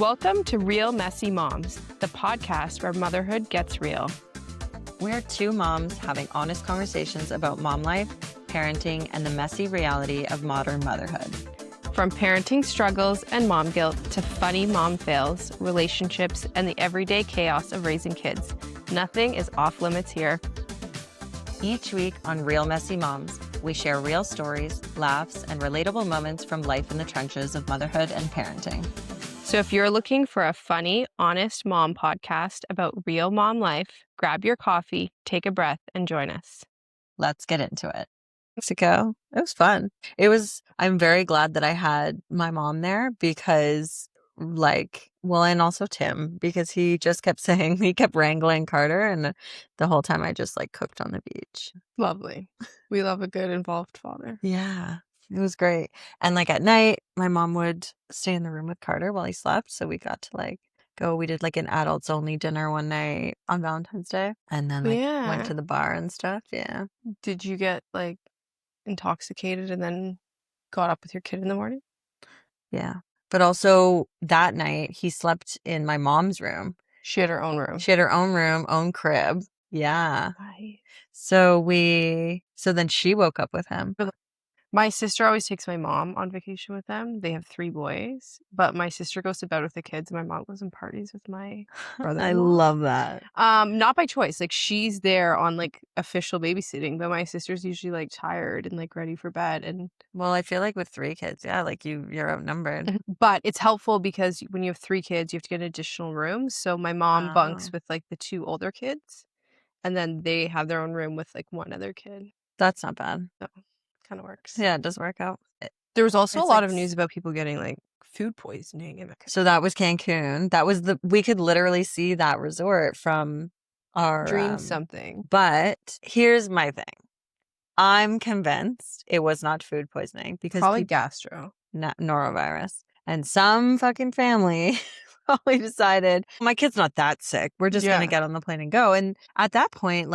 Welcome to Real Messy Moms, the podcast where motherhood gets real. We're two moms having honest conversations about mom life, parenting, and the messy reality of modern motherhood. From parenting struggles and mom guilt to funny mom fails, relationships, and the everyday chaos of raising kids, nothing is off limits here. Each week on Real Messy Moms, we share real stories, laughs, and relatable moments from life in the trenches of motherhood and parenting. So if you're looking for a funny, honest mom podcast about real mom life, grab your coffee, take a breath, and join us. Let's get into it. Mexico. It was fun. I'm very glad that I had my mom there because and also Tim, because he just kept saying, he kept wrangling Carter, and the whole time I just cooked on the beach. Lovely. We love a good involved father. Yeah. It was great. And at night, my mom would stay in the room with Carter while he slept. So we got to go. We did an adults only dinner one night on Valentine's Day, and then went to the bar and stuff. Yeah. Did you get intoxicated and then got up with your kid in the morning? Yeah. But also that night he slept in my mom's room. She had her own room. She had her own room, own crib. Yeah. Nice. So then she woke up with him. My sister always takes my mom on vacation with them. They have 3 boys, but my sister goes to bed with the kids and my mom goes and parties with my brother-in-law. I love that. Not by choice. She's there on official babysitting, but my sister's usually tired and ready for bed. And well, I feel with 3 kids, yeah, you're outnumbered. But it's helpful because when you have 3 kids, you have to get additional rooms. So my mom bunks with the 2 older kids, and then they have their own room with one other kid. That's not bad. So kind of works. Yeah, it does work out. There was also a lot of news about people getting food poisoning in Mexico. So that was Cancun. That was we could literally see that resort from our Dream something. But here's my thing. I'm convinced it was not food poisoning because probably gastro, not norovirus, and some fucking family probably decided my kid's not that sick. We're just gonna get on the plane and go. And at that point,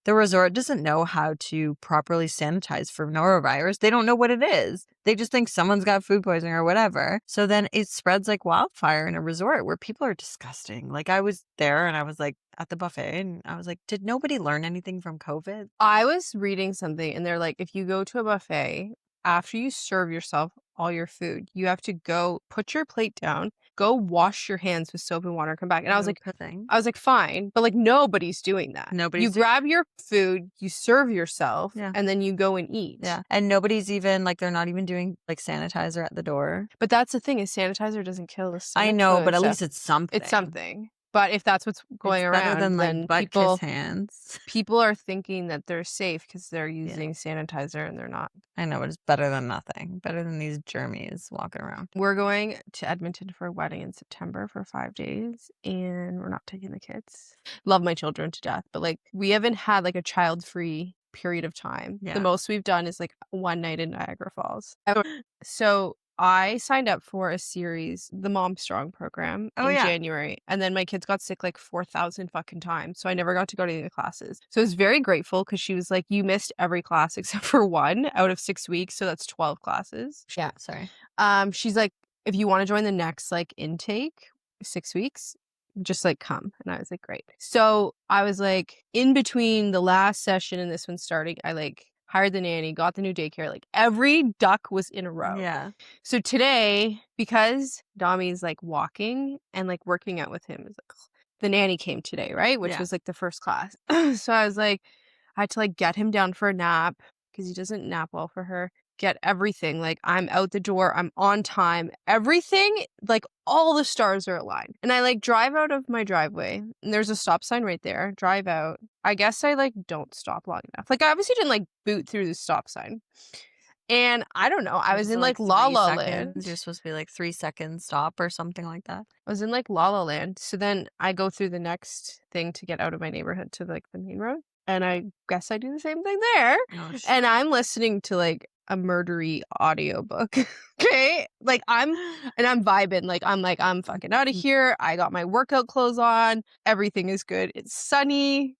the resort doesn't know how to properly sanitize for norovirus. They don't know what it is. They just think someone's got food poisoning or whatever. So then it spreads like wildfire in a resort where people are disgusting. I was there and I was at the buffet and I was did nobody learn anything from COVID? I was reading something and they're if you go to a buffet, after you serve yourself all your food, you have to go put your plate down, go wash your hands with soap and water, come back. And I was fine, but nobody's doing that. You grab your food, you serve yourself, and then you go and eat. Yeah. And nobody's even they're not even doing sanitizer at the door. But that's the thing is sanitizer doesn't kill the stomach. I know, but at least it's something. It's something. But if that's what's going around, better than then butt kiss hands. People are thinking that they're safe because they're using sanitizer and they're not. I know, but it's better than nothing. Better than these germies walking around. We're going to Edmonton for a wedding in September for 5 days, and we're not taking the kids. Love my children to death, but we haven't had a child-free period of time. Yeah. The most we've done is one night in Niagara Falls. So I signed up for a series, the Mom Strong program, in January. And then my kids got sick 4,000 fucking times. So I never got to go to any of the classes. So I was very grateful because she was you missed every class except for 1 out of 6 weeks. So that's 12 classes. Yeah, sorry. She's if you want to join the next intake, 6 weeks, just come. And I was great. So I was in between the last session and this one starting, I hired the nanny, got the new daycare. Every duck was in a row. Yeah. So today, because Dami's walking and working out with him, is the nanny came today, right? Which was the first class. So I was I had to get him down for a nap because he doesn't nap well for her. Get everything. I'm out the door. I'm on time. Everything, all the stars are aligned. And I drive out of my driveway and there's a stop sign right there. Drive out. I guess I don't stop long enough. I obviously didn't boot through the stop sign. And I don't know. I was in La La Land. You're supposed to be 3 seconds stop or something like that. I was in La La Land. So then I go through the next thing to get out of my neighborhood to the main road. And I guess I do the same thing there. Oh, and I'm listening to a murdery audiobook. Okay? I'm vibing. I'm fucking out of here. I got my workout clothes on. Everything is good. It's sunny.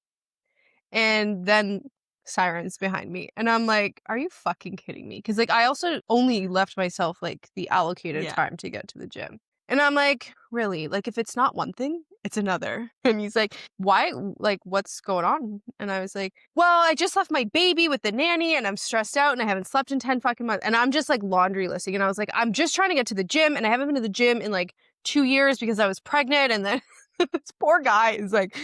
And then sirens behind me. And I'm are you fucking kidding me? Because I also only left myself the allocated time to get to the gym. And I'm like, really? Like, if it's not one thing, it's another. And he's like, why? Like, what's going on? And I was like, well, I just left my baby with the nanny and I'm stressed out and I haven't slept in 10 fucking months. And I'm just like laundry listing. And I was like, I'm just trying to get to the gym and I haven't been to the gym in like 2 years because I was pregnant. And then this poor guy is like,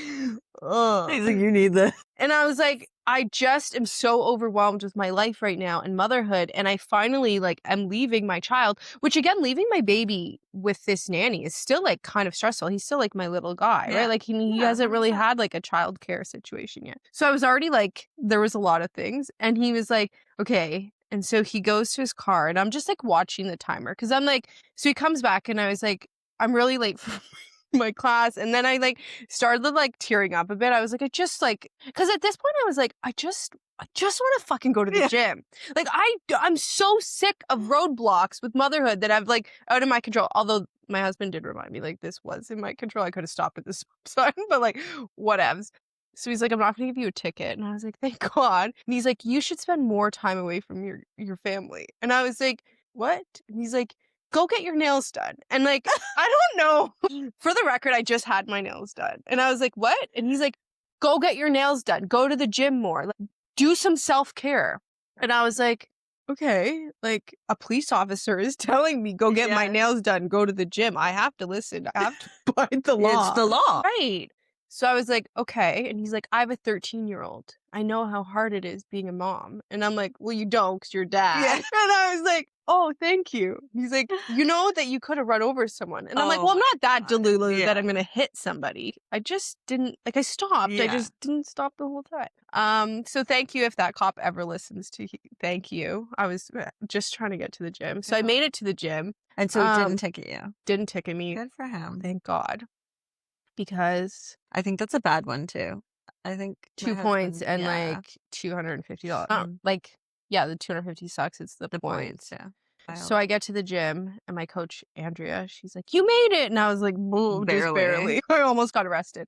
ugh. He's like, you need this. And I was like, I just am so overwhelmed with my life right now and motherhood. And I finally like am leaving my child, which again, leaving my baby with this nanny is still like kind of stressful. He's still like my little guy, right? Like he hasn't really had like a childcare situation yet. So I was already like, there was a lot of things. And he was like, okay. And so he goes to his car and I'm just like watching the timer because I'm like, so he comes back and I was like, I'm really late for my class. And then I like started like tearing up a bit. I was like, I just like, because at this point I was like, I just want to fucking go to the gym. Like I'm so sick of roadblocks with motherhood that I've like out of my control. Although my husband did remind me like this was in my control. I could have stopped at this sign, but like whatevs. So he's like, I'm not going to give you a ticket. And I was like, thank God. And he's like, you should spend more time away from your family. And I was like, what? And he's like, go get your nails done. And like, I don't know. For the record, I just had my nails done. And I was like, what? And he's like, go get your nails done. Go to the gym more. Like, do some self-care. And I was like, okay, like a police officer is telling me go get my nails done, go to the gym. I have to listen. I have to abide the law. It's the law. Right. So I was like, okay. And he's like, I have a 13-year-old. I know how hard it is being a mom. And I'm like, well, you don't because you're dad. Yeah. And I was like, oh, thank you. He's like, you know that you could have run over someone. And I'm like, well, I'm not that delulu that I'm going to hit somebody. I just didn't, like I stopped. I just didn't stop the whole time. So thank you if that cop ever listens to you. Thank you. I was just trying to get to the gym. So I made it to the gym. And so he didn't ticket you. Didn't ticket me. Good for him. Thank God. Because I think that's a bad one too. I think 2 points and like $250. Like, yeah, the 250 sucks. It's the points. Yeah. So I get to the gym and my coach, Andrea, she's like, you made it. And I was like, just barely. I almost got arrested.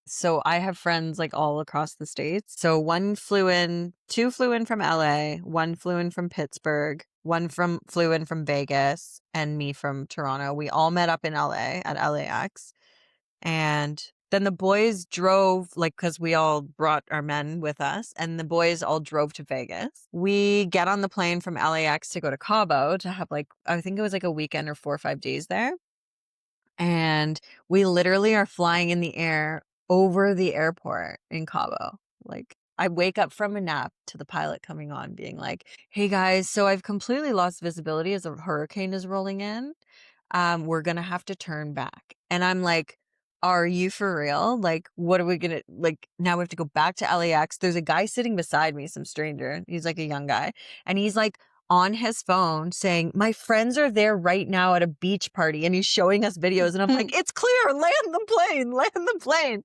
So I have friends like all across the states. So two flew in from LA, one flew in from Pittsburgh, one flew in from Vegas, and me from Toronto. We all met up in LA at LAX. And then the boys drove, like, because we all brought our men with us, and the boys all drove to Vegas. We get on the plane from LAX to go to Cabo to have, like, I think it was like a weekend or 4 or 5 days there. And we literally are flying in the air over the airport in Cabo. Like, I wake up from a nap to the pilot coming on being like, hey guys, so I've completely lost visibility as a hurricane is rolling in. We're going to have to turn back. And I'm like, are you for real? Like, what are we going to, like, now we have to go back to LAX. There's a guy sitting beside me, some stranger. He's like a young guy. And he's like on his phone saying, my friends are there right now at a beach party. And he's showing us videos. And I'm like, it's clear. Land the plane.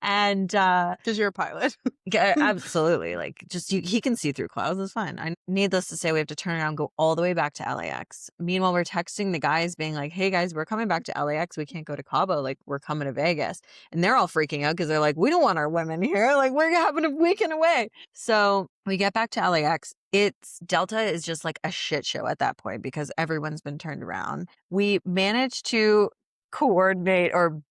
And, because you're a pilot. absolutely. Like, just he can see through clouds. It's fine. Needless to say, we have to turn around, go all the way back to LAX. Meanwhile, we're texting the guys being like, hey guys, we're coming back to LAX. We can't go to Cabo. Like, we're coming to Vegas. And they're all freaking out because they're like, we don't want our women here. Like, we're having a weekend away. So we get back to LAX. Delta is just like a shit show at that point because everyone's been turned around. We managed to coordinate or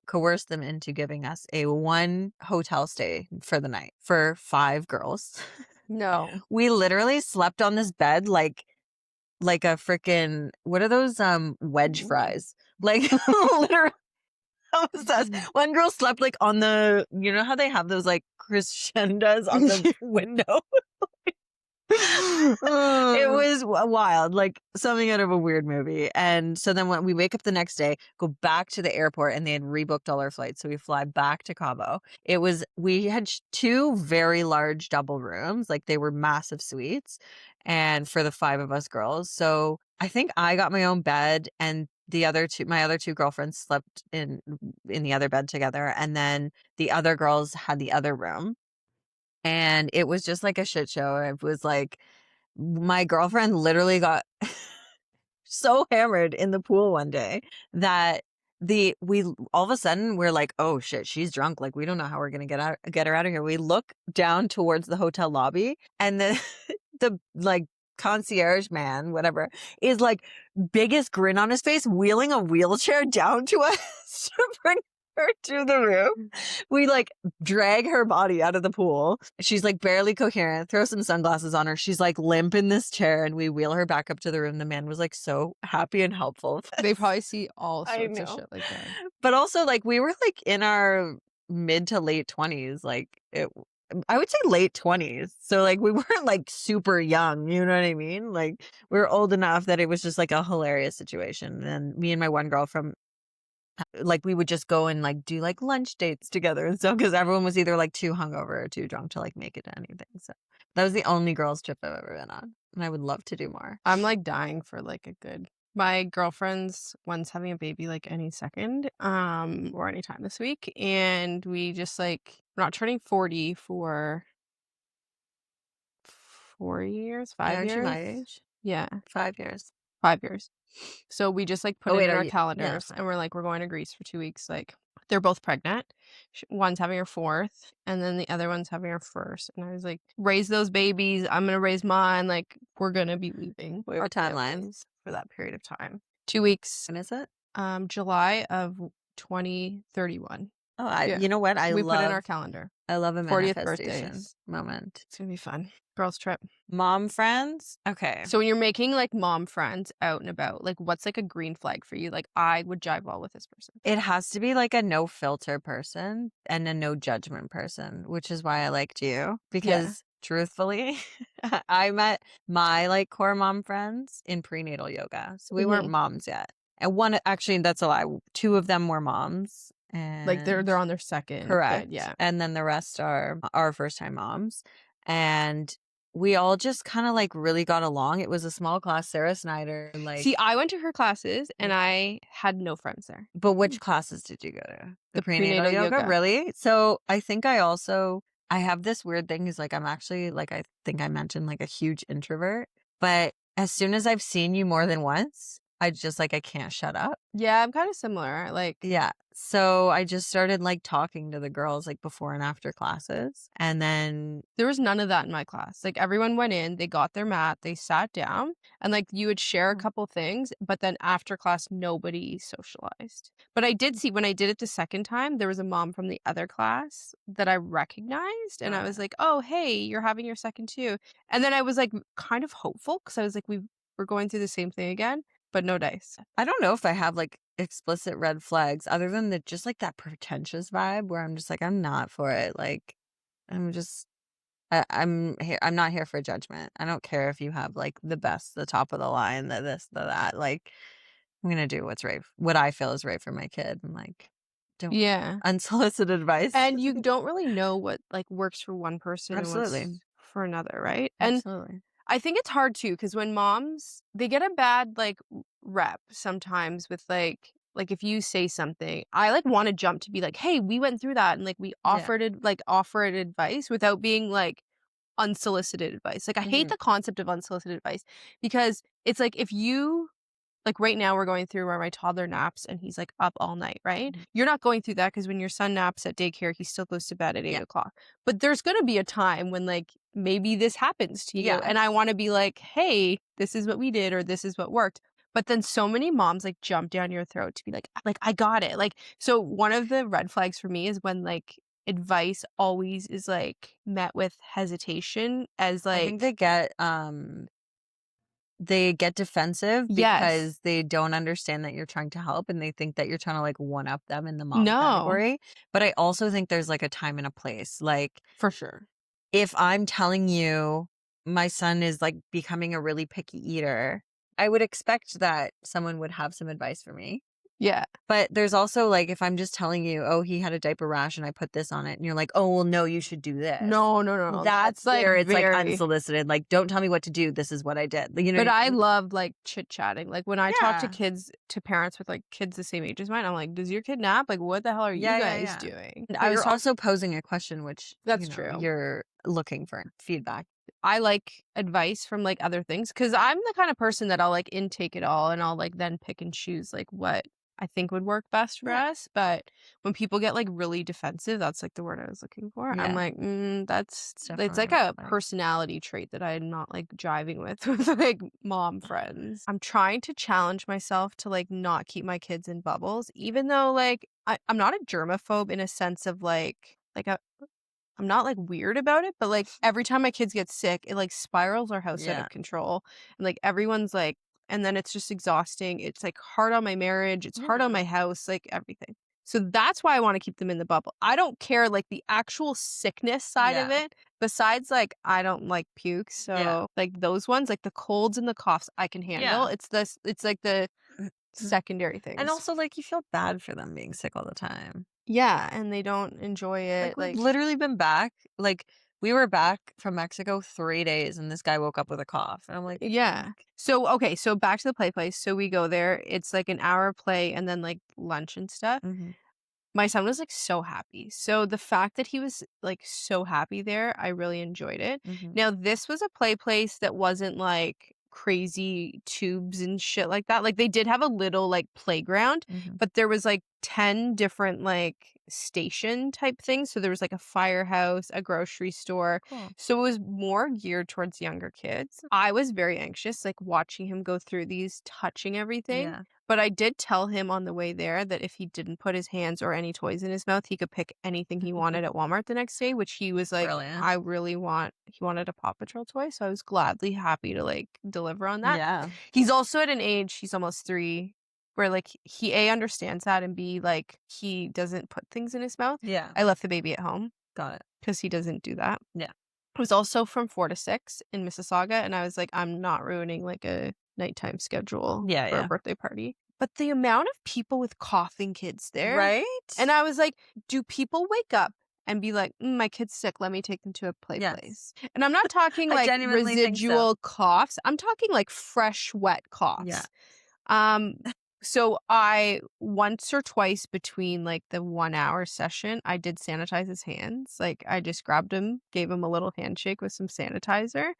coerce them into giving us a 1 hotel stay for the night for 5 girls. No. We literally slept on this bed like a freaking, what are those wedge fries? Like literally. That was us. One girl slept like on the, you know how they have those like crescendas on the window? It was wild, like something out of a weird movie. And so then when we wake up the next day, go back to the airport, and they had rebooked all our flights. So we fly back to Cabo. We had 2 very large double rooms, like they were massive suites, and for the 5 of us girls. So I think I got my own bed, and my other two girlfriends slept in the other bed together. And then the other girls had the other room. And it was just like a shit show. It was like my girlfriend literally got so hammered in the pool one day that we all of a sudden we're like, oh shit, she's drunk. Like, we don't know how we're gonna get her out of here. We look down towards the hotel lobby, and then the like concierge man, whatever, is like biggest grin on his face, wheeling a wheelchair down to us to bring her to the room. We like drag her body out of the pool. She's like barely coherent, throw some sunglasses on her. She's like limp in this chair and we wheel her back up to the room. The man was like so happy and helpful. They probably see all I sorts of know. shit like that. But also like we were like in our mid to late 20s, like I would say late 20s. So like we weren't like super young, you know what I mean? Like we were old enough that it was just like a hilarious situation. And me and my one girl from like we would just go and like do like lunch dates together and stuff because everyone was either like too hungover or too drunk to like make it to anything. So that was the only girls trip I've ever been on. And I would love to do more. I'm like dying for like a good. My girlfriend's one's having a baby like any second, or anytime this week, and we just like we're not turning 40 for 4 years, 5 years. Aren't you my age? Yeah, 5 years. 5 years. So we just like put Oh it wait, in are our you? Yeah, calendars, and we're like we're going to Greece for 2 weeks. Like they're both pregnant. One's having her fourth, and then the other one's having her first. And I was like, raise those babies. I'm gonna raise mine. Like we're gonna be leaving we have our a timeline families for that period of time. 2 weeks. When is it? July of 2031. Oh, Yeah. you know what? We put in our calendar. I love a 40th manifestation birthdays. moment. It's gonna be fun. Girls trip. Mom friends? Okay. So when you're making like mom friends out and about, like what's like a green flag for you? Like I would jive well with this person. It has to be like a no filter person and a no judgment person, which is why I liked you. Because truthfully, I met my like core mom friends in prenatal yoga. So we weren't moms yet. And one, actually, that's a lie. Two of them were moms. And Like they're on their second. correct. Yeah. And then the rest are our first time moms. And we all just kind of like really got along. It was a small class. Sarah Snyder, like. See, I went to her classes and I had no friends there. But which classes did you go to? The prenatal prenatal yoga. Really? So I think I have this weird thing is like I'm actually like I think I mentioned like a huge introvert. But as soon as I've seen you more than once, I just like I can't shut up. Yeah, I'm kind of similar. Like Yeah. So I just started like talking to the girls like before and after classes. And then there was none of that in my class. Like everyone went in, they got their mat, they sat down, and like you would share a couple things, but then after class nobody socialized. But I did see when I did it the second time, there was a mom from the other class that I recognized and I was like, "Oh, hey, you're having your second too." And then I was like kind of hopeful cuz I was like we're going through the same thing again, but no dice. I don't know if I have like explicit red flags other than the just like that pretentious vibe where I'm just like I'm not for it. Like I'm just I'm here. I'm not here for judgment. I don't care if you have like the best, the top of the line, the this, the that. Like I'm gonna do what's right, what I feel is right for my kid. And like don't unsolicited advice. And you don't really know what like works for one person and Absolutely. what's for another, right? Absolutely. And I think it's hard too because when moms they get a bad like rep sometimes with like if you say something, I like want to jump to be like, hey, we went through that and like we offered advice without being like unsolicited advice. Like I hate the concept of unsolicited advice because it's like if you like right now we're going through where my toddler naps and he's like up all night, right? You're not going through that because when your son naps at daycare, he still goes to bed at 8 o'clock. But there's going to be a time when like maybe this happens to you. And I want to be like, hey, this is what we did or this is what worked. But then so many moms like jump down your throat to be like, I got it. Like, so one of the red flags for me is when like advice always is like met with hesitation as like I think they get defensive because they don't understand that you're trying to help and they think that you're trying to like one up them in the mom category. But I also think there's like a time and a place. Like for sure. If I'm telling you my son is like becoming a really picky eater, I would expect that someone would have some advice for me. Yeah. But there's also like if I'm just telling you, oh, he had a diaper rash and I put this on it, and you're like, oh, well, no, you should do this. No. That's like where it's like unsolicited. Like, don't tell me what to do. This is what I did. You know. But I love like chit chatting. Like when I talk to kids, to parents with like kids the same age as mine, I'm like, does your kid nap? Like, what the hell are you guys doing? I was also posing a question, which that's true. You're looking for feedback. I like advice from like other things because I'm the kind of person that I'll like intake it all and I'll like then pick and choose like what I think would work best for Yeah. us. But when people get like really defensive, that's like the word I was looking for. I'm Yeah. like, It's it's definitely like a red a flag. personality trait that I'm not like jiving with with like mom friends. I'm trying to challenge myself to like not keep my kids in bubbles, even though like I'm not a germaphobe in a sense of like I'm not like weird about it, but like every time my kids get sick, it like spirals our house out Yeah. of control. And like everyone's like, and then it's just exhausting. It's like hard on my marriage. It's hard on Yeah. my house, like everything. So that's why I want to keep them in the bubble. I don't care like the actual sickness side of Yeah. it. Besides, like, I don't like puke. Yeah. So like those ones, like the colds and the coughs, I can handle. Yeah. It's like the secondary And things. also, like, you feel bad for them being sick all the time. Yeah. And they don't enjoy Like, it. we've Like, literally been back. Like, we were back from Mexico 3 days, and this guy woke up with a cough, and I'm like, yeah. So, okay, so back to the play place. So we go there. It's like an hour play and then like lunch and stuff. mhm, My son was like so happy. So the fact that he was like so happy there, I really enjoyed it. mhm, Now, this was a play place that wasn't like crazy tubes and shit like that. Like they did have a little like playground, mhm. but there was like 10 different like station type things. So there was like a firehouse, a grocery store. Cool. So it was more geared towards younger kids. I was very anxious, like watching him go through these, touching everything. Yeah. But I did tell him on the way there that if he didn't put his hands or any toys in his mouth, he could pick anything he wanted at Walmart the next day, which he was like, Brilliant. I really want, he wanted a Paw Patrol toy. So I was gladly happy to like deliver on that. Yeah. He's also at an age, he's almost 3, where like he A understands that and B, like he doesn't put things in his mouth. Yeah. I left the baby at home Got it. because he doesn't do that. Yeah. It was also from 4 to 6 in Mississauga, and I was like, I'm not ruining like a nighttime schedule Yeah, for a yeah. birthday party. But the amount of people with coughing kids there, Right? and I was like, do people wake up and be like, my kid's sick, let me take them to a play Yes. place? And I'm not talking I like genuinely think so. residual coughs. I'm talking like fresh, wet coughs. Yeah. So I once or twice between like the 1 hour session, I did sanitize his hands. Like I just grabbed him, gave him a little handshake with some sanitizer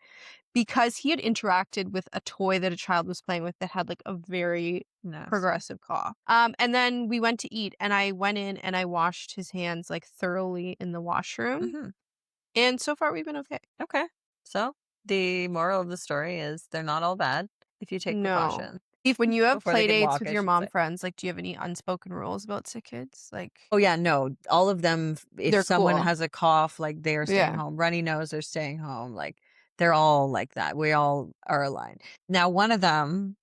because he had interacted with a toy that a child was playing with that had like a very Nasty. progressive cough. And then we went to eat and I went in and I washed his hands like thoroughly in the washroom. Mhm. And so far we've been okay. Okay. So, the moral of the story is they're not all bad if you take No. precaution. When you have Before they play can dates walk, with I your should mom say. friends, like do you have any unspoken rules about sick kids? Like Oh, yeah, no. All of them, if they're someone cool. has a cough, like, they are staying Yeah. home. Runny nose, they're staying home. Like, they're all like that. We all are aligned. Now, one of them,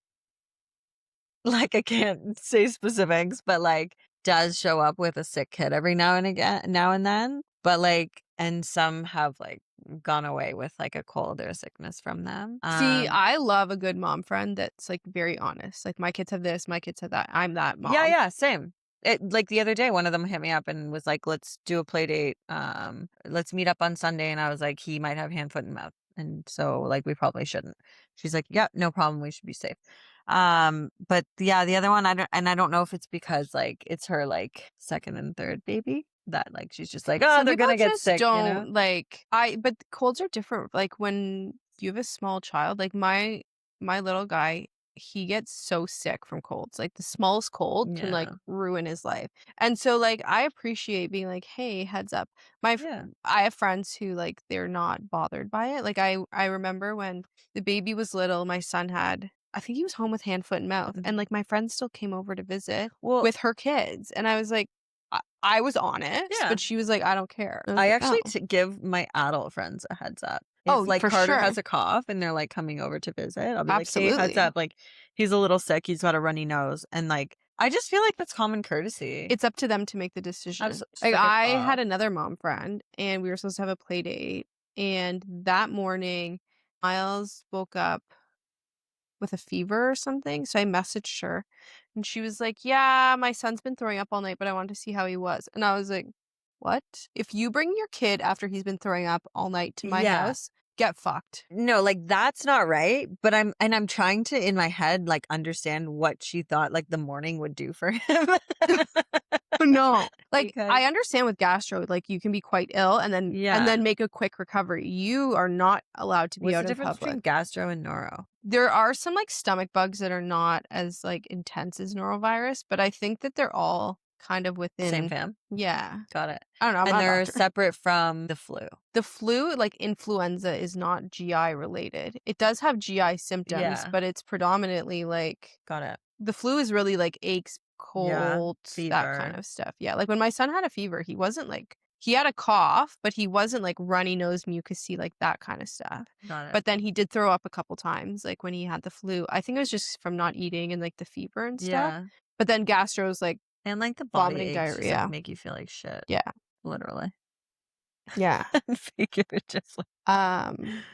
like, I can't say specifics, but, like, does show up with a sick kid every now and then. But, like, and some have, like, gone away with, like, a cold or a sickness from them. See, I love a good mom friend that's like very honest. Like my kids have this, my kids have that. I'm that mom. Yeah, same. Like the other day, one of them hit me up and was like, "Let's do a play date. Let's meet up on Sunday." And I was like, "He might have hand, foot, and mouth, and so like we probably shouldn't." She's like, "Yeah, no problem. We should be safe." But yeah, the other one, I don't know if it's because like it's her like second and third baby that like she's just like, "Oh, Some they're people gonna get just sick," you know? don't like but colds are different. Like when you have a small child, like my little guy, he gets so sick from colds. Like the smallest cold can like Yeah, ruin his life. And so like I appreciate being like, hey, heads up. yeah, I have friends who like they're not bothered by it. Like I remember when the baby was little, my son had I think he was home with hand, foot, and mouth. And mhm. like my friend still came over to visit Well, with her kids. And I was like, I was honest, yeah. but she was like, I don't care. And I was I like, actually oh. give my adult friends a heads up. If Oh, like for Carter sure. has a cough and they're like coming over to visit, I'll be like, "Hey, heads Absolutely. up, like he's a little sick, he's got a runny nose." And like I just feel like that's common courtesy. It's up to them to make the decision. Just Like like a I had cough. another mom friend and we were supposed to have a play date. And that morning, Miles woke up with a fever or something. So I messaged her and she was like, yeah, my son's been throwing up all night, but I wanted to see how he was. And I was like, what? If you bring your kid after he's been throwing up all night to my Yeah. house, get fucked. No, like that's not right. But I'm trying to in my head like understand what she thought like the morning would do for him. No. Like Because I understand with gastro, like you can be quite ill and yeah. then make a quick recovery. You are not allowed to be What's the out in difference between public. gastro and neuro? There are some, like, stomach bugs that are not as, like, intense as norovirus, but I think that they're all kind of Same within. fam. Yeah. Got it. I don't know, I'm And not a they're doctor. separate from the flu. The flu, like influenza, is not GI related. It does have GI symptoms, Yeah. but it's predominantly, like Got it. the flu is really, like, aches, Yeah. colds, that kind Fever. of stuff. Yeah, like, when my son had a fever, he wasn't, like he had a cough, but he wasn't, like, runny nose, mucusy, like, that kinda stuff. Got it. But then he did throw up a couple times, like, when he had the flu. I think it was just from not eating and, like, the fever and stuff. Yeah. But then gastro's, like, And, like, the body vomiting, aches just, like, diarrhea. make you feel like shit, Yeah. literally. Yeah. And figure it just like Um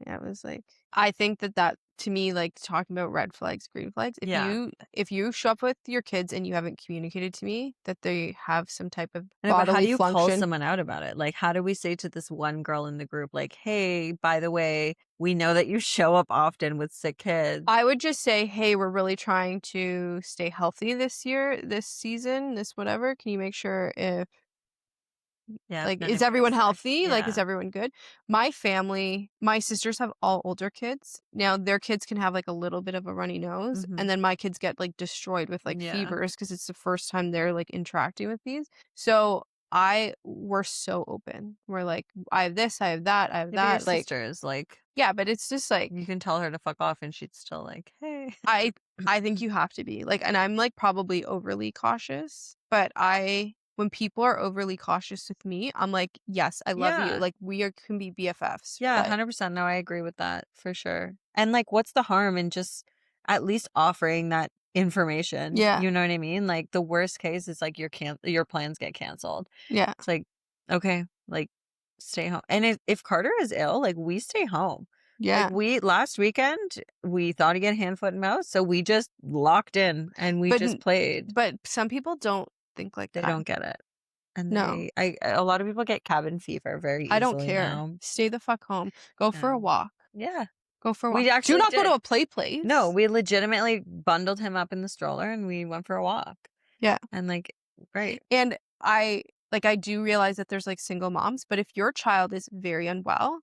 Yeah, it was like I think that to me, like, talking about red flags, green flags, Yeah. if you show up with your kids and you haven't communicated to me that they have some type of I know, but how bodily do you call function. someone out about it? Like, how do we say to this one girl in the group, like, "Hey, by the way, we know that you show up often with sick kids." I would just say, "Hey, we're really trying to stay healthy this year, this season, this whatever. Can you make sure if Yeah, if like, none is of you are everyone sick. healthy? Like, is Yeah. everyone good?" My family, my sisters have all older kids. Now, their kids can have, like, a little bit of a runny nose, and Mhm. then my kids get, like, destroyed with, like, Yeah. fevers because it's the first time they're, like, interacting with these. So, we're so open. We're like, "I have this, I have that, I have Yeah, but your that." Like, sisters, like, yeah, but it's just, like, you can tell her to fuck off and she'd still like, "Hey." I I think you have to be, like, and I'm, like, probably overly cautious, but when people are overly cautious with me, I'm like, "Yes, I love you." Yeah. Like, can be BFFs, Yeah, but 100%. No, I agree with that for sure. And like, what's the harm in just at least offering that information? yeah, You know what I mean? Like, the worst case is like your plans get canceled. yeah, It's like, okay, like stay home. And if Carter is ill, like we stay home. Like yeah, we last weekend, we thought he'd get hand, foot, and mouth, so we just locked in and we but just played. some people don't think like They that. don't get it. And No, a lot of people get cabin fever very I don't easily care. now. Stay the fuck home. Go for a walk. Yeah. Go for a walk. We Do actually not go did. to a play No, place. we legitimately bundled him up in the stroller and we went for a walk. Yeah. And like, great. And I do realize that there's, like, single moms, but if your child is very unwell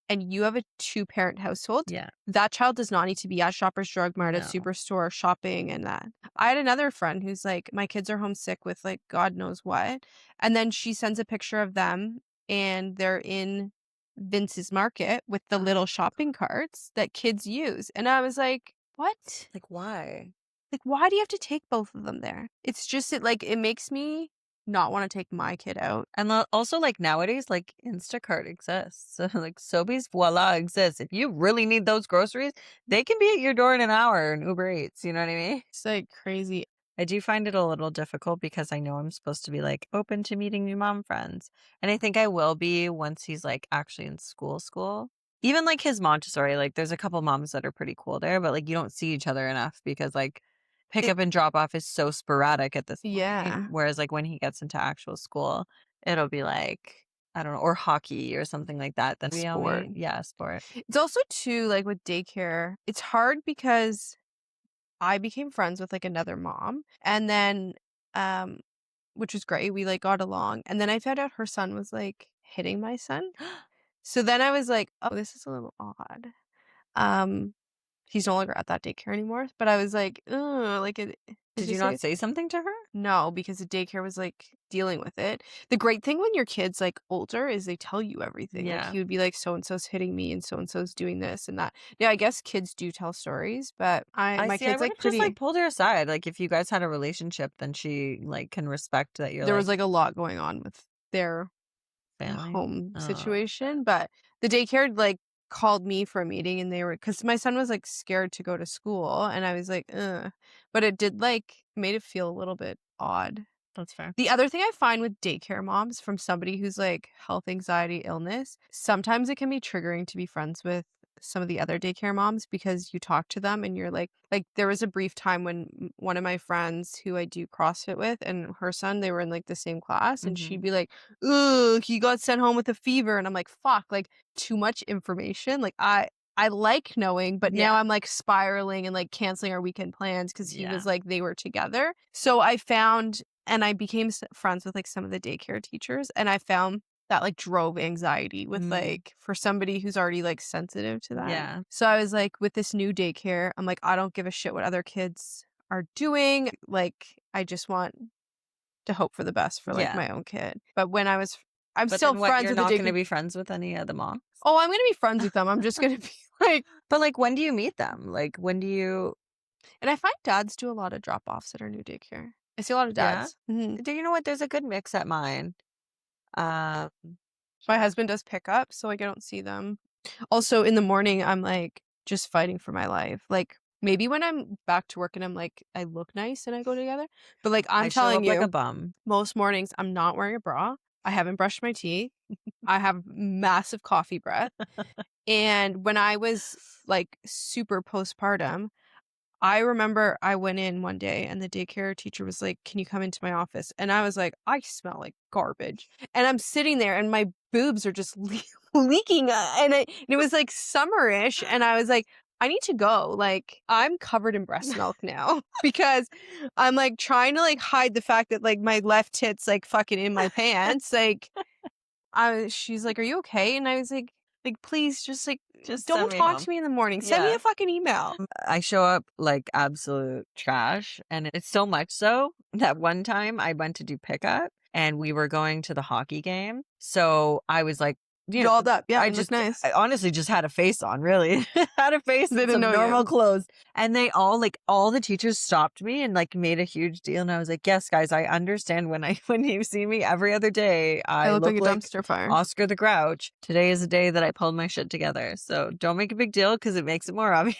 and you have a two-parent household, Yeah. that child does not need to be at Shoppers Drug Mart, at No. Superstore, shopping and that. I had another friend who's like, "My kids are homesick with, like, God knows what," and then she sends a picture of them, and they're in Vince's Market with the little shopping carts that kids use, and I was like, "What? Like, why? Like, why do you have to take both of them there?" It's just it makes me not wanna take my kid out. And also, like, nowadays, like, Instacart exists. So, like, Sobeys Voila exists. If you really need those groceries, they can be at your door in an hour in Uber Eats. You know what I mean? It's, like, crazy. I do find it a little difficult because I know I'm supposed to be like open to meeting new mom friends. And I think I will be once he's like actually in school. Even like his Montessori, like there's a couple moms that are pretty cool there, but like you don't see each other enough because like pick It up and drop off is so sporadic at this point. Yeah. Whereas like when he gets into actual school, it'll be like, I don't know, or hockey or something like that. Then we all Sport. meet. Yeah, sport. It's also too, like, with daycare, it's hard because I became friends with, like, another mom, and then, um which was great, we, like, got along, and then I found out her son was, like, hitting my son. So then I was like, "Oh, this is a little odd." Um, he's no longer at that daycare anymore, but I was like, "Ugh," like, it Did you just, not like say something to her? no, because the daycare was, like, dealing with it. The great thing when your kid's, like, older is they tell you everything. Like, Yeah. he would be like, "So and so's hitting me, and so and so's doing this and that." Yeah, I guess kids do tell stories, but I my see. I kid's, would like, have just like pretty pulled her aside. Like if you guys had a relationship, then she like can respect that you're there was, like like, a lot going on with their family. home Oh, situation, but the daycare, like, called me for a meeting, and they were because my son was, like, scared to go to school, and I was like, "Ugh," but it did, like made it feel a little bit odd. that's fair. The other thing I find with daycare moms from somebody who's, like, health anxiety illness, sometimes it can be triggering to be friends with some of the other daycare moms because you talk to them and you're like, there was a brief time when one of my friends who I do CrossFit with and her son, they were in, like, the same class, and she'd Hmm. be like, "Ugh, he got sent home with a fever," and I'm like, "Fuck," like, too much information, like, I like knowing, but Yeah. now I'm, like, spiraling and, like, canceling our weekend plans because he Yeah. was like they were together. So I found and I became friends with, like, some of the daycare teachers, and I found that like drove anxiety with like for somebody who's already like sensitive to that. Yeah. So I was like, with this new daycare, I'm like, I don't give a shit what other kids are doing. Like, I just want to hope for the best for like Yeah. my own kid. But when I'm But still then what, friends you're with the not gonna daycare. be friends with any of the moms? Oh, I'm gonna be friends with them. I'm just gonna be like, But, like, when do you meet them? Like, when do you and I find dads do a lot of drop offs at our new daycare. I see a lot of Yeah? dads. Hmm. Do you know what? There's a good mix at mine. Um, My husband does pick up, so like I don't see them. Also, in the morning, I'm like just fighting for my life. Like maybe when I'm back to work and I'm like I look nice and I go together, but like I'm I show telling up like a you, bum. most mornings I'm not wearing a bra. I haven't brushed my teeth. I have massive coffee breath. And when I was like super postpartum, I remember I went in one day and the daycare teacher was like, "Can you come into my office?" And I was like, "I smell like garbage." And I'm sitting there and my boobs are just leaking. And it was like summerish. And I was like, I need to go. Like, I'm covered in breast milk now because I'm like trying to like hide the fact that like my left tit's like fucking in my pants. Like, she's like, "Are you okay?" And I was like, please just like, Just send don't me talk home. to me in the morning. Send me Yeah. a fucking email. I show up like absolute trash, and it's so much so that one time I went to do pickup and we were going to the hockey game. So I was like, Dolled up. Yeah, you look nice. I honestly just had a face on, really. Had a face They and didn't some know normal you. clothes. And they all like all the teachers stopped me and like made a huge deal. And I was like, yes, guys, I understand when you see me every other day, I I look like look a like dumpster fire. Oscar the Grouch. Today is the day that I pulled my shit together. So don't make a big deal because it makes it more obvious.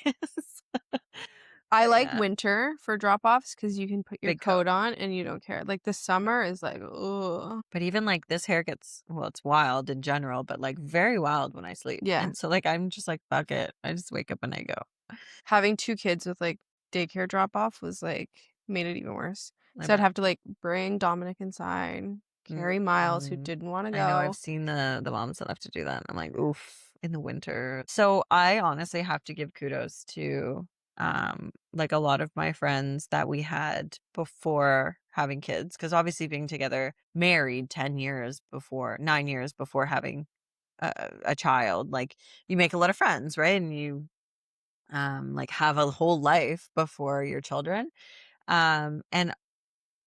I But like yeah, winter for drop-offs because you can put your big coat. coat on and you don't care. Like the Yeah. summer is like, ugh. But even like this hair gets, well, it's wild in general, but like very wild when I sleep. Yeah. And so like I'm just like, fuck it. I just wake up and I go. Having 2 kids with like daycare drop-off was like made it even worse. I So I'd bet. have to like bring Dominic inside, carry Miles who Mhm. didn't want to I know I've go. seen the moms that have to do that. I'm like, oof, in the winter. So I honestly have to give kudos to like a lot of my friends that we had before having kids, because obviously being together married 10 years before 9 years before having a child, like you make a lot of friends, right? And you like have a whole life before your children. And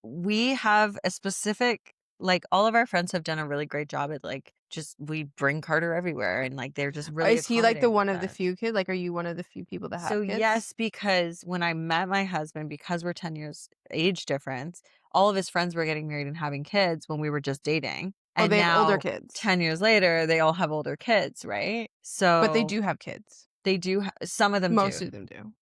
we have a specific, like all of our friends have done a really great job at like just we bring Carter everywhere and like they're just really Is he like the accommodating with one of the that. few kids? Like, are you one of the few people that So have kids? yes, because when I met my husband, because we're 10 years age difference, all of his friends were getting married and having kids when we were just dating. Oh, And they have older now kids, 10 years later, they all have older kids, right? but they So do have kids. they do some of them Most do. of them do.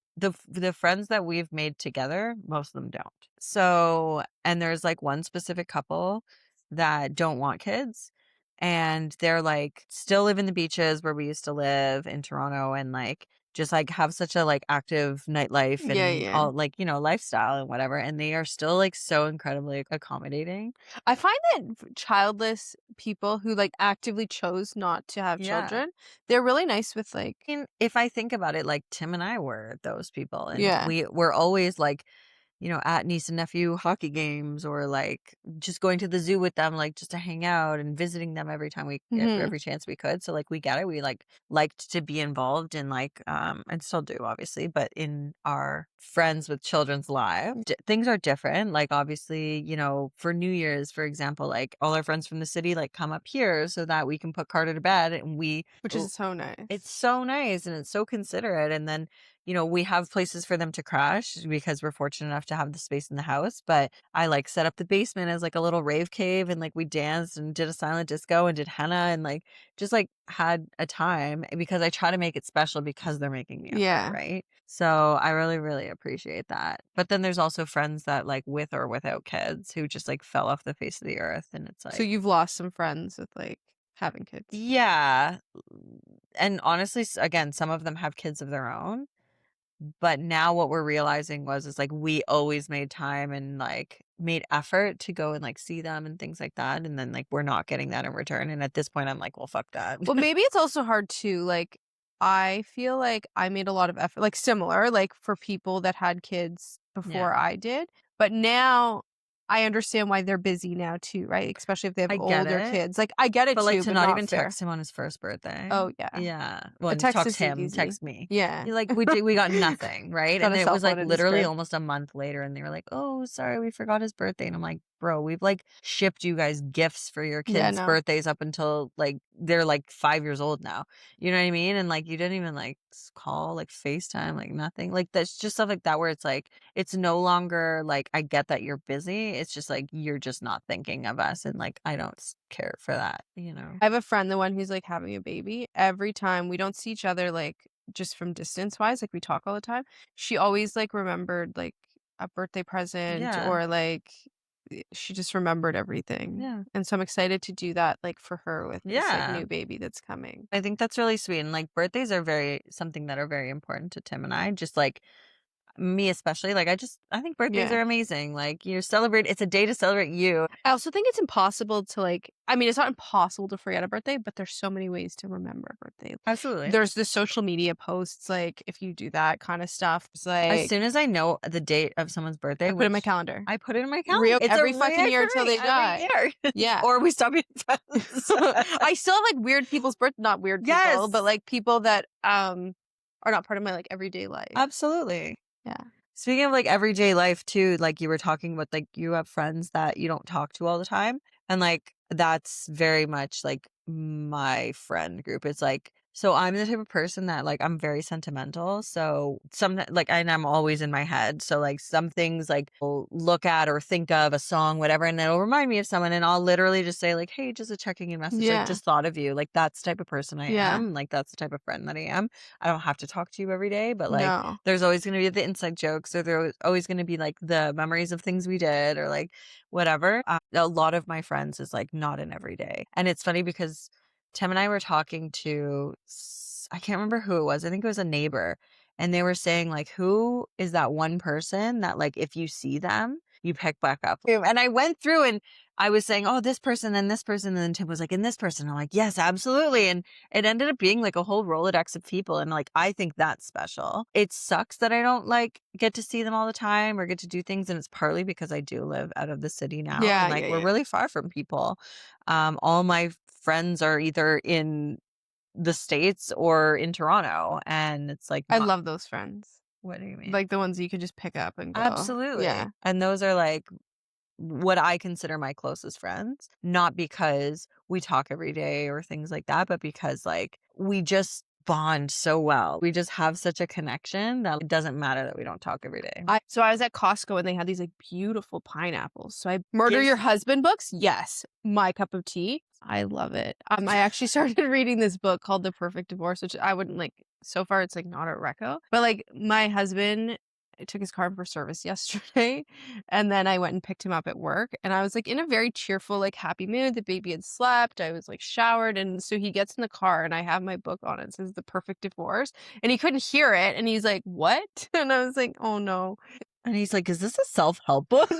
The friends that we've made together, most of them don't. So, and there's like one specific couple that don't want kids, and they're like still live in the beaches where we used to live in Toronto, and like just like have such a like active nightlife Yeah, and yeah. all like, lifestyle and whatever, and they are still like so incredibly accommodating. I find that childless people who like actively chose not to have Yeah. children, they're really nice with like, And if I think about it, like Tim and I were those people, and yeah. we were always like, at niece and nephew hockey games, or like just going to the zoo with them, like just to hang out and visiting them every time Hmm. every chance we could. So like we get it. We like liked to be involved in like, and still do obviously, but in our friends with children's lives, things are different. Like obviously, for New Year's, for example, like all our friends from the city, like come up here so that we can put Carter to bed, and Which is so it's nice. so nice and it's so considerate. And then, we have places for them to crash because we're fortunate enough to have the space in the house. But I like set up the basement as like a little rave cave, and like we danced and did a silent disco and did henna and like just like had a time, because I try to make it special because they're making the effort, Yeah. right? So I really, really appreciate that. But then there's also friends that like with or without kids who just like fell off the face of the earth. And it's So like, you've lost some friends with like having kids. yeah. And honestly, again, some of them have kids of their own. But now what we're realizing is like we always made time and like made effort to go and like see them and things like that. And then like we're not getting that in return. And at this point, I'm like, well, fuck that. Well, maybe it's also hard too. Like, I feel like I made a lot of effort, like similar, like for people that had kids Yeah. before I did. But now I understand why they're busy now too, right? Especially if they have I get older it. kids. Like, I get it But, like, too, to but not not even fair. text him on his first birthday. Oh, yeah. Yeah. Well, A and text text is him, easy. text me. Yeah. You're like, we got nothing, right? Got And a then it cell was, like, phone in his literally crib. almost a month later, and they were like, "Oh, sorry, we forgot his birthday." And I'm like, "Bro, we've, like, shipped you guys gifts for your Yeah, kids' no. birthdays up until, like, they're, like, 5 years old now." You know what I mean? And, like, you didn't even, like, call, like, FaceTime, like, nothing. Like, that's just stuff like that where it's, like, it's no longer, like, I get that you're busy. It's just, like, you're just not thinking of us, and, like, I don't care for that, you know? I have a friend, the one who's, like, having a baby. Every time we don't see each other, like, just from distance-wise, like, we talk all the time. She always, like, remembered, like, a birthday present Yeah. or, like, she just remembered everything. Yeah. And so I'm excited to do that, like, for her with this, like, Yeah. new baby that's coming. I think that's really sweet, and, like, birthdays are something that are very important to Tim and I, just, like, me especially, like, I think birthdays Yeah. are amazing, like, it's a day to celebrate you. I also think it's impossible to, like, I mean, it's not impossible to forget a birthday, but there's so many ways to remember a birthday. Absolutely. There's the social media posts, like, if you do that kinda stuff, it's As like, soon as I know the date of someone's birthday, I put it in my which calendar. I put it in my calendar. Real It's a every fucking year until reoccurring they every die. year. Yeah. Or we stop being friends. I still have, like, weird people's not weird people, but, Yes. like, people that, are not part of my, like, everyday life. Absolutely. Yeah. Speaking of, like, everyday life too, like, you were talking about, like, you have friends that you don't talk to all the time, and, like, that's very much, like, my friend group. It's like, so I'm the type of person that, like, I'm very sentimental, so and I'm always in my head, so, like, some things, like, I'll look at or think of a song, whatever, and it'll remind me of someone, and I'll literally just say, like, "Hey, just a checking in message," like, Yeah. "Just thought of you." Like, that's the type of person I Yeah. am, like, that's the type of friend that I am. I don't have to talk to you every day, but, like, No. there's always gonna be the inside jokes, or there's always gonna be, like, the memories of things we did, or, like, whatever. A lot of my friends is, like, not an everyday. And it's funny because Tim and I were talking to I can't remember who it was. I think it was a neighbor, and they were saying, like, who is that one person that, like, if you see them, you pick back up? And I went through and I was saying, "Oh, this person and this person," and then Tim was like, "And this person." I'm like, "Yes, absolutely." And it ended up being, like, a whole Rolodex of people, and, like, I think that's special. It sucks that I don't, like, get to see them all the time or get to do things, and it's partly because I do live out of the city now, Yeah, and, like, yeah, we're yeah. really far from people. All my friends are either in the States or in Toronto, and it's, like, I not. love those friends. What do you mean? Like, the ones you can just pick up and go. Absolutely. Yeah. And those are, like, what I consider my closest friends, not because we talk every day or things like that, but because, like, we just bond so well. We just have such a connection that it doesn't matter that we don't talk every day. So I was at Costco and they had these, like, beautiful pineapples. So I Murder Gives- Your Husband books? Yes. My cup of tea. I love it. I actually started reading this book called The Perfect Divorce, which I wouldn't, like, so far it's, like, not a reco. But, like, my husband took his car in for service yesterday, and then I went and picked him up at work, and I was, like, in a very cheerful, like, happy mood. The baby had slept. I was, like, showered, and so he gets in the car, and I have my book on it. It says The Perfect Divorce, and he couldn't hear it, and he's like, "What?" And I was like, "Oh, no." And he's like, "Is this a self-help book?"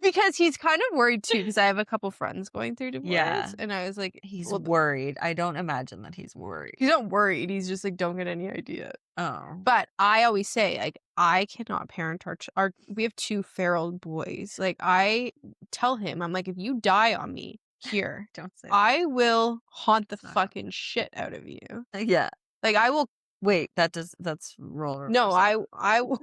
Because he's kind of worried too, because I have a couple friends going through Yeah. divorce, and I was like, He's well, worried. I don't imagine that he's worried. he's not worried. He's just like, don't get any idea. Oh. But I always say, like, I cannot parent our we have 2 feral boys. Like, I tell him, I'm like, if you die on me here, Don't say that. I will haunt the It's not fucking shit out of you. Yeah. Like, I will. Wait, that's roller. No, I will.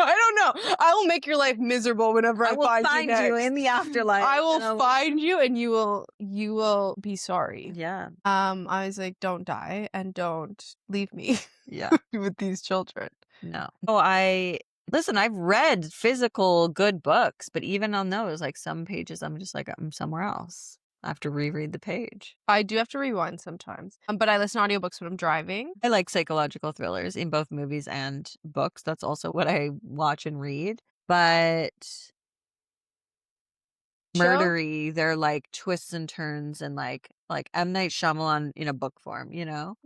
I don't know. I will make your life miserable whenever I will find you find next. you in the afterlife. I and will find you, and you will be sorry. Yeah. I was like, don't die and don't leave me Yeah. with these children. No. Oh, I've read physical good books, but even on those, like, some pages, I'm just like, I'm somewhere else. I have to reread the page. I do have to rewind sometimes, but I listen to audiobooks when I'm driving. I like psychological thrillers in both movies and books. That's also what I watch and read. But Show? murdery, they're like twists and turns, and like M. Night Shyamalan in a book form, you know?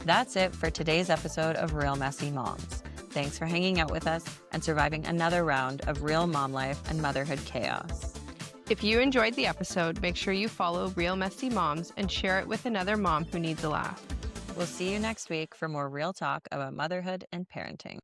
That's it for today's episode of Real Messy Moms. Thanks for hanging out with us and surviving another round of real mom life and motherhood chaos. If you enjoyed the episode, make sure you follow Real Messy Moms and share it with another mom who needs a laugh. We'll see you next week for more real talk about motherhood and parenting.